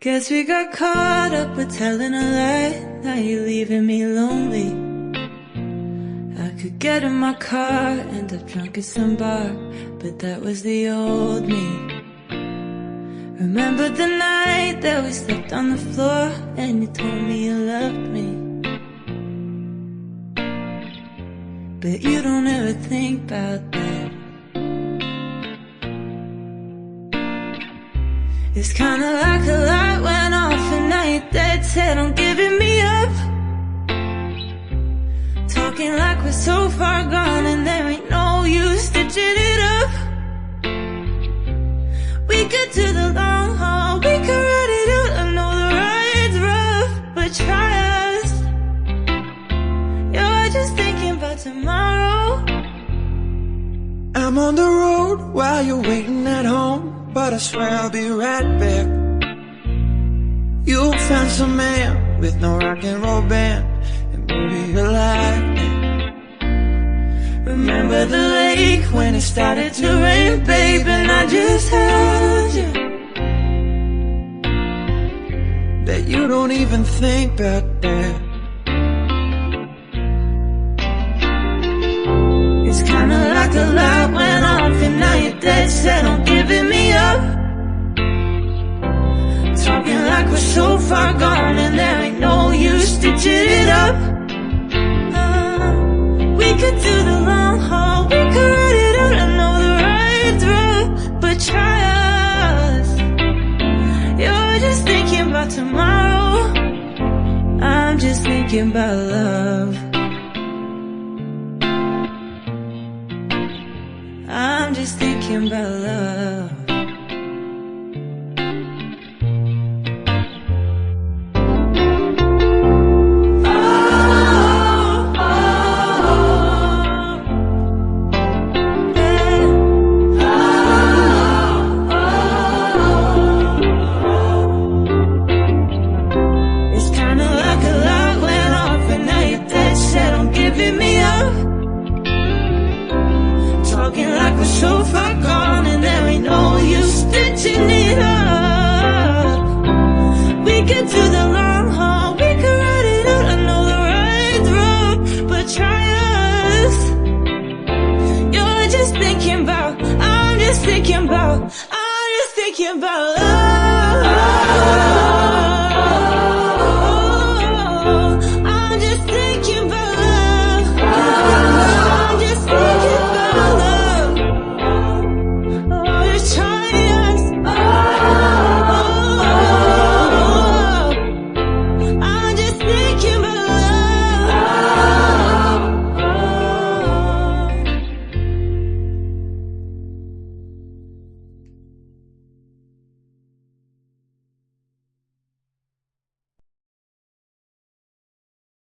Guess we got caught up with telling a lie. Now you're leaving me lonely. I could get in my car, end up drunk at some bar, but that was the old me. Remember the night that we slept on the floor and you told me you loved me, but you don't ever think about that. It's kinda like a light went off and now you're dead set on giving me up. Talking like we're so far gone and there ain't no use stitching it up. We could do the long haul, we could ride it out. I know the ride's rough, but try us. You're just thinking about tomorrow. I'm on the road while you're waiting at home, but I swear I'll be right back. You'll find some man with no rock and roll band, and maybe you'll like it. Remember the lake when it started to rain, babe, and I just held you. Bet you don't even think about that. It's kinda like a light went off and now you're dead set on giving me up. Talking like we're so far gone and there ain't no use stitching it up. We could do the long haul, we could ride it out. I know the ride's rough, but try us. You're just thinking about tomorrow, I'm just thinking about love. I'm just thinking about love. So far gone and there ain't no use stitching it up. We could do the long haul, we could ride it out. I know the ride's rough, but try us. You're just thinking about, I'm just thinking about love.